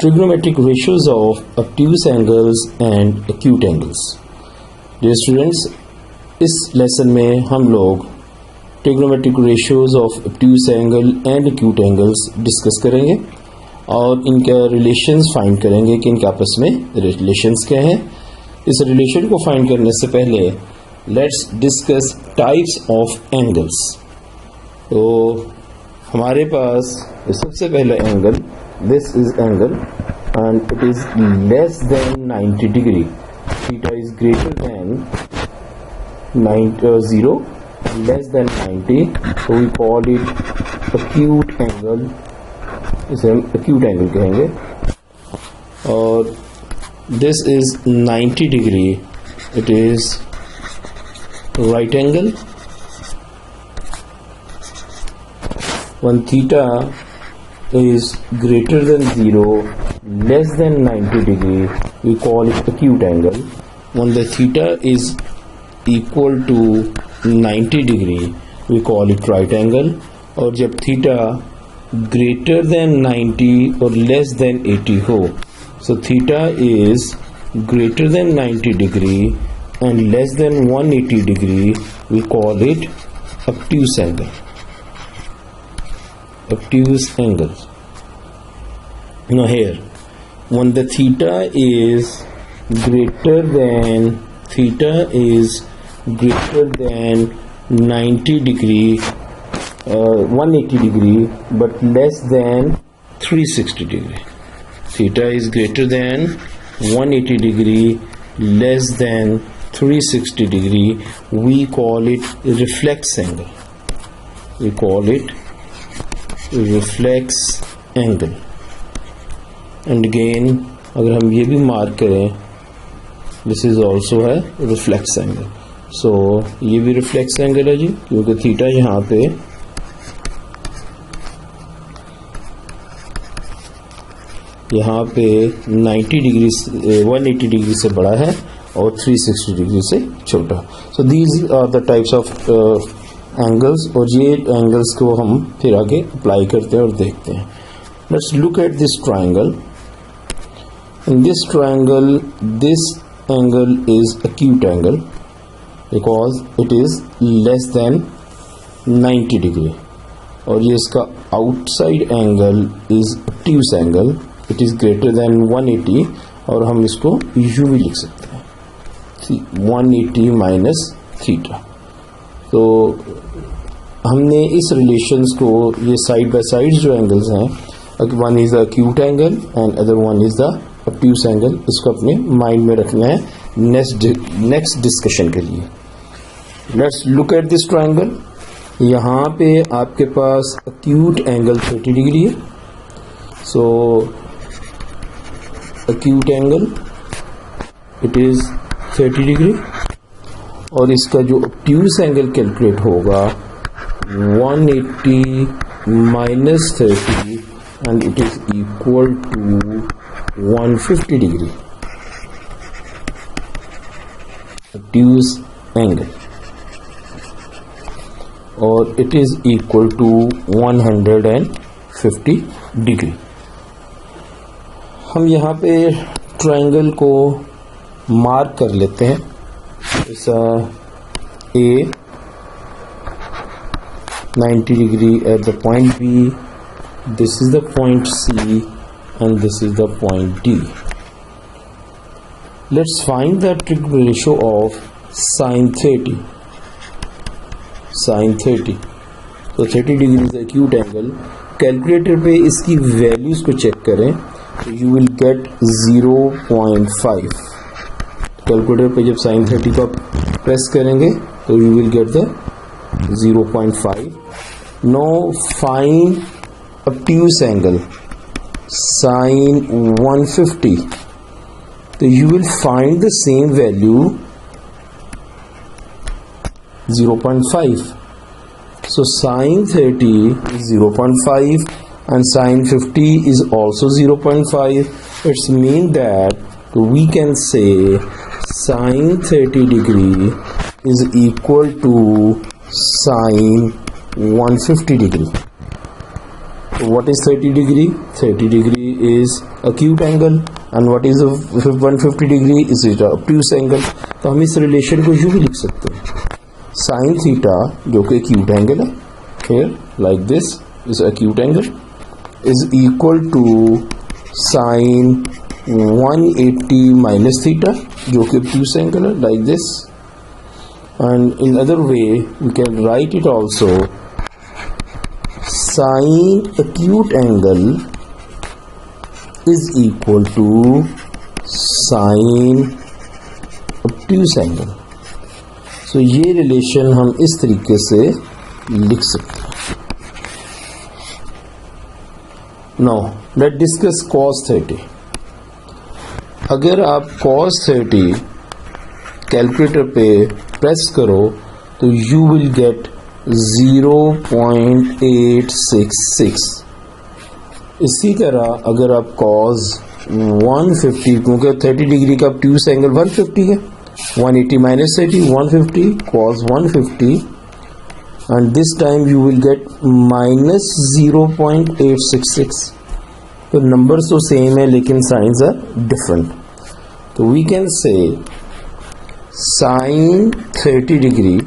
trigonometric ratios of obtuse angles and acute angles. Dear students, इस lesson में हम लोग trigonometric ratios of obtuse angle and acute angles discuss करेंगे और इनका रिलेशंस फाइंड करेंगे कि इनके आपस में रिलेशंस क्या हैं. इस रिलेशन को फाइंड करने से पहले let's discuss types of angles. तो हमारे पास सबसे पहला angle, this is angle and it is less than 90 degree. Theta is greater than 0, less than 90, so we call it acute angle. इसे हम acute angle कहेंगे. और this is 90 degree, it is right angle. When theta is greater than 0, less than 90 degree, we call it acute angle. When the theta is equal to 90 degree, we call it right angle. और जब theta greater than 90 or less than 80 हो, so theta is greater than 90 degree and less than 180 degree, we call it obtuse angle. Obtuse angles. Now here, when the theta is greater than 90 degree, 180 degree, but less than 360 degree. Theta is greater than 180 degree, less than 360 degree. We call it reflex angle. We call it reflex angle. And again, अगर हम ये भी mark करें, this is also है reflex angle. So ये भी reflex angle है जी, क्योंकि थीटा यहाँ पे से 180 डिग्री से बड़ा है और 360 डिग्री से छोटा. So these are the types of angles, और ये एंगल्स को हम फिर आगे अप्लाई करते हैं और देखते हैं. Let's look at this triangle. In this triangle this angle is acute angle because it is less than 90 degree, और ये इसका outside angle is obtuse angle, it is greater than 180, और हम इसको u भी लिख सकते हैं, 180 माइनस थीटा. तो हमने इस रिलेशंस को, ये साइड बाय साइड जो एंगल्स हैं, one is the acute angle and other one is the obtuse angle, इसको अपने माइंड में रखना है नेक्स्ट डिस्कशन के लिए. Let's look at this triangle. यहाँ पे आपके पास acute एंगल 30 डिग्री है. सो acute angle it is 30 degree, और इसका जो obtuse एंगल कैलकुलेट होगा 180 minus 30 and it is equal to 150 degree obtuse angle, और it is equal to 150 degree. हम यहाँ पे ट्रायंगल को मार्क कर लेते हैं. ऐसा A 90 degree at the point B, this is the point C, and this is the point D. Let's find the trig ratio of sin 30. Sin 30. So 30 degree is acute angle. Calculator पे इसकी values को check करें तो you will get 0.5. Calculator पे जब sin 30 को press करेंगे तो you will get the 0.5. Now find obtuse angle sin 150. So you will find the same value 0.5. So sin 30 is 0.5 and sin 50 is also 0.5. It's mean that we can say sin 30 degree is equal to sin 150 degree. what is 30 degree? 30 degree is acute angle and what is 150 degree is it obtuse angle. तो हम इस relation को यूं भी लिख सकते हैं, sine theta जो कि acute angle है, here like this is acute angle is equal to sin 180 minus theta जो कि obtuse angle है, like this. And in other way we can write it also, sin acute angle is equal to sin obtuse angle. So ये relation हम इस तरीके से लिख सकते हैं. Now let's discuss cos 30. अगर आप cos 30 कैलकुलेटर पे प्रेस करो तो you will get 0.866. इसी तरह अगर आप cos 150, क्योंकि 30 डिग्री का obtuse एंगल 150 है, 180 minus 30 150 cos 150 and this time you will get minus 0.866. तो नंबर्स तो सेम है लेकिन साइंस आर डिफरेंट. तो we can say sin 30 degree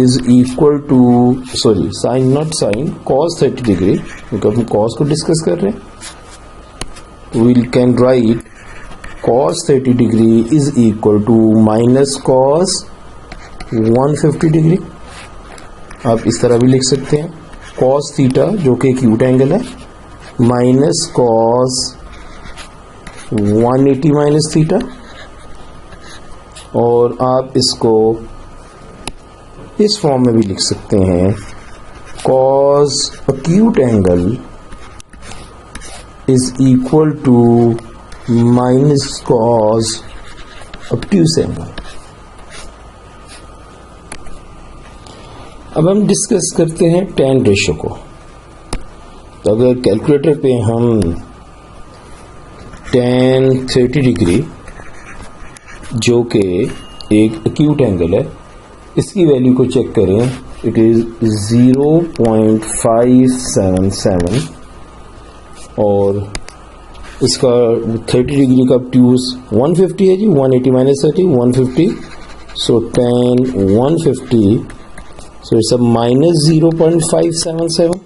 is equal to, sorry sin not sin, cos 30 degree, क्योंकि हम cos को discuss कर रहे हैं. we can write cos 30 degree is equal to minus cos 150 degree. आप इस तरह भी लिख सकते हैं, cos थीटा जो कि acute एंगल है माइनस cos 180 माइनस थीटा, और आप इसको इस फॉर्म में भी लिख सकते हैं, cos acute angle is equal to minus cos obtuse angle. अब हम डिस्कस करते हैं tan रेशो को. तो अगर कैलकुलेटर पे हम tan 30 डिग्री जो कि एक एक्यूट एंगल है इसकी वैल्यू को चेक करें, इट इज 0.577 और इसका 30 डिग्री का obtuse 150 है जी, 180 minus 30 150, so tan 150, so it's a minus 0.577.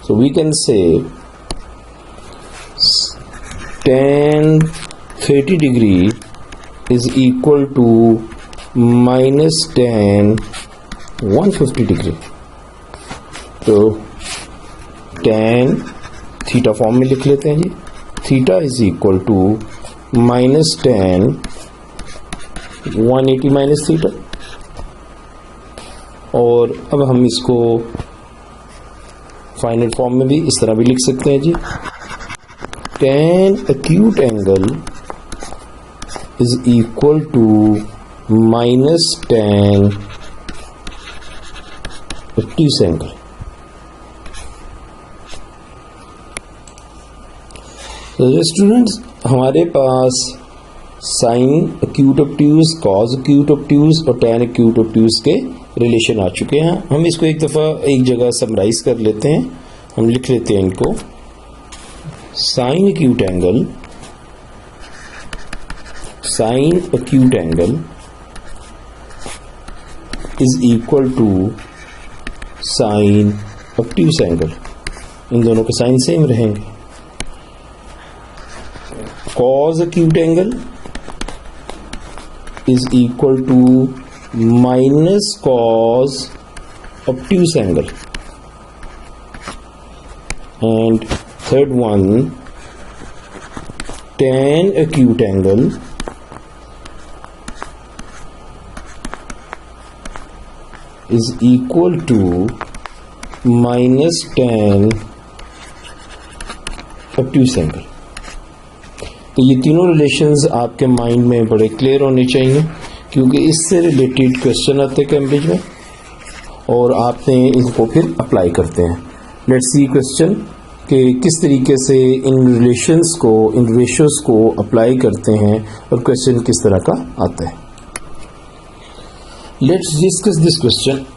so we can say tan 30 degree is equal to minus tan 150 degree. तो tan थीटा फॉर्म में लिख लेते हैं जी, theta is equal to minus tan 180 minus theta. और अब हम इसको फाइनल फॉर्म में भी इस तरह भी लिख सकते हैं जी, tan acute angle is equal to minus tan obtuse angle. तो स्टूडेंट्स हमारे पास sign acute obtuse, cos acute obtuse और tan acute obtuse के रिलेशन आ चुके हैं. हम इसको एक दफ़ा एक जगह समराइज कर लेते हैं. हम लिख लेते हैं इनको, sign acute angle, sin acute angle is equal to sin obtuse angle. इन दोनों के साइन सेम रहेंगे. cos acute angle is equal to minus cos obtuse angle. And third one, tan acute angle is equal to minus tan obtuse angle. तो ये तीनों relations आपके mind में बड़े clear होने चाहिए, क्योंकि इससे रिलेटेड क्वेश्चन आते हैं कैम्ब्रिज में और आपने इनको फिर अप्लाई करते हैं. लेट्स सी क्वेश्चन कि किस तरीके से इन रिलेशंस को, इन रेशियोज को अप्लाई करते हैं और क्वेश्चन किस तरह का आता है. Let's discuss this question.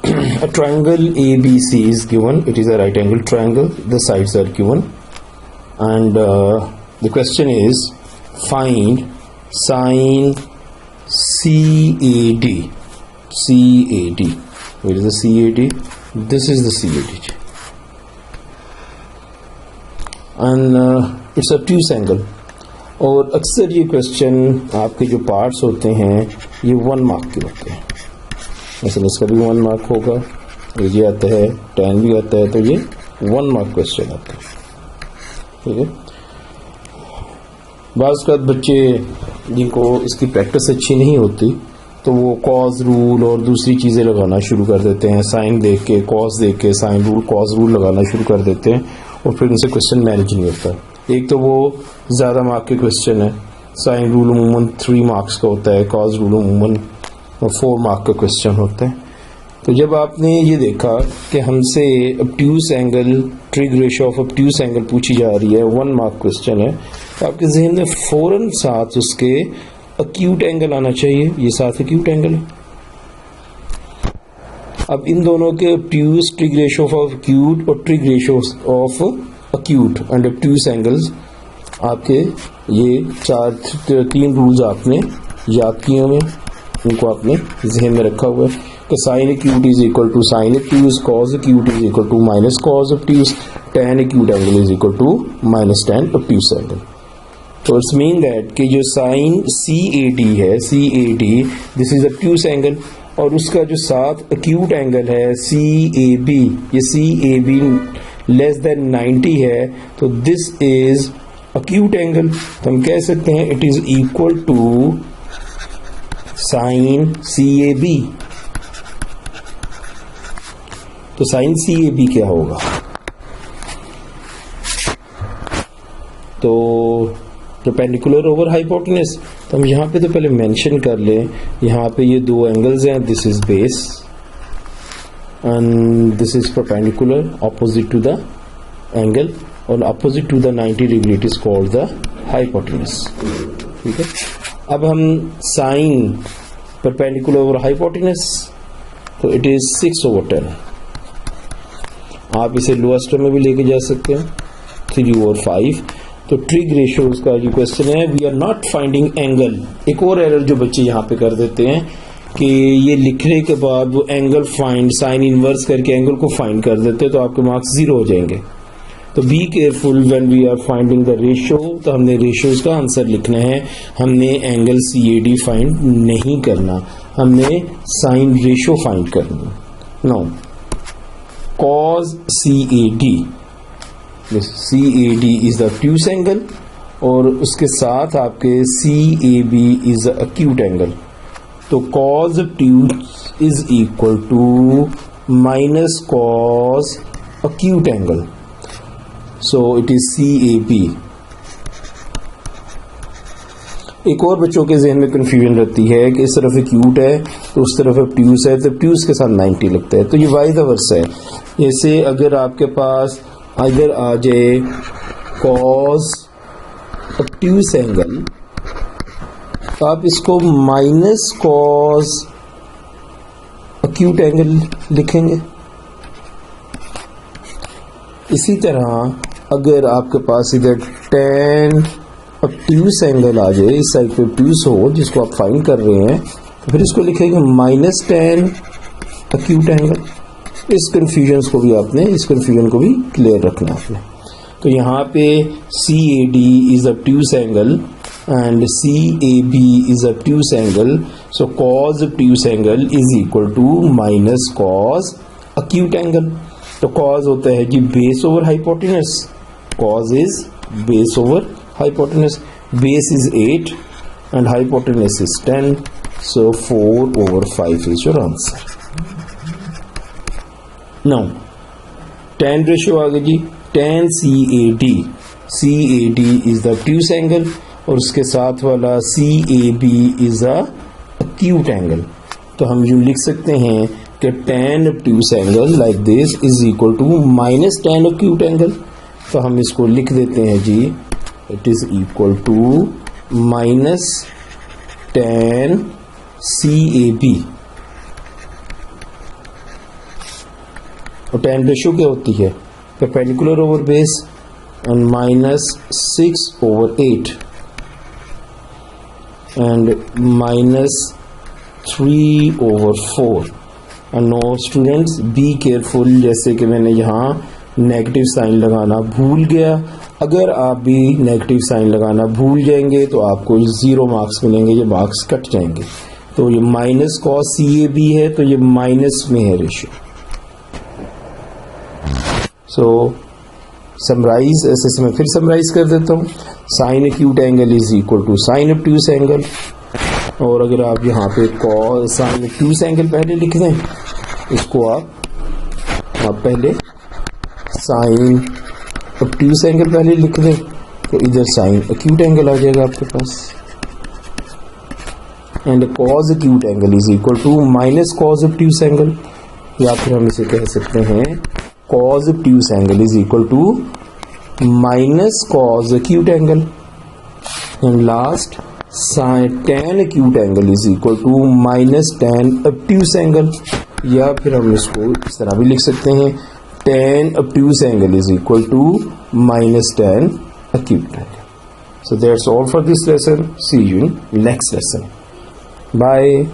A triangle ABC is given. It is a right angle triangle. The sides are given. And the question is, find sine CAD. CAD. Where is the CAD? This is the CAD. And it's obtuse angle. और अक्सर ये question आपके जो parts होते हैं ये 1 mark के होते हैं. जैसे इसका भी 1 मार्क होगा, ये आता है, tan भी आता है, तो ये 1 मार्क क्वेश्चन आता है. ठीक है. बाज़ का बच्चे जिनको इसकी प्रैक्टिस अच्छी नहीं होती तो वो कॉज रूल और दूसरी चीज़ें लगाना शुरू कर देते हैं. साइन देख के, कॉस देख के, साइन रूल, कॉज रूल लगाना शुरू कर देते हैं और फिर उनसे क्वेश्चन मैनेज नहीं होता. एक तो वो ज़्यादा मार्क के क्वेश्चन है. साइन रूल अमूमन 3 मार्क्स का होता है, कॉज रूल अमूमन 4 मार्क का क्वेश्चन होता है. तो जब आपने ये देखा कि हमसे obtuse angle, trig ratio of obtuse angle पूछी जा रही है, 1 मार्क क्वेश्चन है, तो आपके जहन में फौरन साथ उसके acute एंगल आना चाहिए. ये साथ acute एंगल है. अब इन दोनों के obtuse, trig ratio of acute और trig ratio of acute and obtuse angles आपके ये 3 रूल्स आपने याद किए हुए, उनको आपने जहन में रखा हुआ है कि sine acute is equal to sine acute, cos acute is equal to minus cos acute, tan acute angle is equal to minus tan obtuse angle. तो इट्स मीन दैट कि जो साइन CAD है, CAD this is obtuse angle, और उसका जो साथ acute angle है CAB, ये CAB लेस देन 90 है, तो दिस इज acute एंगल. तो हम कह सकते हैं it is equal to sine CAB. तो साइन CAB क्या होगा? तो परपेंडिकुलर ओवर हाइपोटेनस. तो हम यहाँ पे तो पहले मेंशन कर लें, यहाँ पे ये 2 एंगल्स हैं, this is base and this is perpendicular opposite to the angle, और opposite to the 90 degree it is called the hypotenuse. ठीक है. अब हम साइन परपेंडिकुलर ओवर हाइपोटेनस, तो इट इज 6/10. आप इसे लोअर टर्म में भी लेके जा सकते हैं, 3/5. तो ट्रिग रेशियोज का जो क्वेश्चन है, we are not finding angle. एक और एरर जो बच्चे यहाँ पे कर देते हैं कि ये लिखने के बाद वो एंगल फाइंड, साइन इनवर्स करके एंगल को फाइंड कर देते हैं, तो आपके मार्क्स 0 हो जाएंगे. तो be careful when we are finding the ratio. तो हमने रेशियोज का आंसर लिखना है, हमने एंगल CAD फाइंड नहीं करना, हमने साइन रेशियो फाइंड करना. Now cos CAD, CAD is the obtuse angle, और उसके साथ आपके CAB is the acute angle. तो cos obtuse is equal to minus cos acute angle. So it is CAB. एक और बच्चों के जहन में कंफ्यूजन रहती है कि इस तरफ एक्यूट है तो उस तरफ obtuse है, तो obtuse के साथ 90 लगता है. तो ये वाइस वर्सा है. जैसे अगर आपके पास अगर आ जाए cos obtuse एंगल, तो आप इसको माइनस cos acute एंगल लिखेंगे. इसी तरह अगर आपके पास इधर tan obtuse एंगल आ जाए, इस साइड पे obtuse हो जिसको आप फाइंड कर रहे हैं, तो फिर इसको लिखेंगे माइनस tan acute एंगल. इस कंफ्यूजन को भी क्लियर रखना आपने. तो यहाँ पे CAD is obtuse angle and CAB is obtuse angle. So cos obtuse angle is equal to minus cos acute angle. तो cos होता है जी base over hypotenuse. cos is base over hypotenuse. Base is 8 and hypotenuse is 10. So 4/5 is your answer. Now tan ratio आ गई जी. tan CAD, CAD is the obtuse angle, और उसके साथ वाला CAB is the acute angle. तो हम यूं लिख सकते हैं कि tan obtuse angle like this is equal to minus tan acute angle. तो हम इसको लिख देते हैं जी, it is equal to minus tan CAB और tan रेशियो क्या होती है, perpendicular over base and -6/8 and -3/4। And no students be careful, जैसे कि मैंने यहाँ नेगेटिव साइन लगाना भूल गया, अगर आप भी नेगेटिव साइन लगाना भूल जाएंगे तो आपको 0 मार्क्स मिलेंगे, ये मार्क्स कट जाएंगे। तो ये माइनस कॉस CAB है, तो ये माइनस में है रेशियो। सो समराइज, ऐसे मैं फिर समराइज कर देता हूँ। Sine acute angle is equal to sine obtuse angle, और अगर आप यहाँ पे कॉस साइन एक्यूट एंगल पहले लिख दें, इसको आप पहले साइन ऑब्ट्यूस एंगल पहले लिख दें, तो इधर साइन एक्यूट एंगल आ जाएगा आपके पास। And cos acute angle is equal to minus cos obtuse angle, या फिर हम इसे कह सकते हैं cos obtuse angle is equal to minus cos acute angle. And last sine tan acute angle is equal to minus tan obtuse angle, या फिर हम इसको इस तरह भी लिख सकते हैं tan obtuse angle is equal to minus tan acute angle. So that's all for this lesson. See you in next lesson. Bye.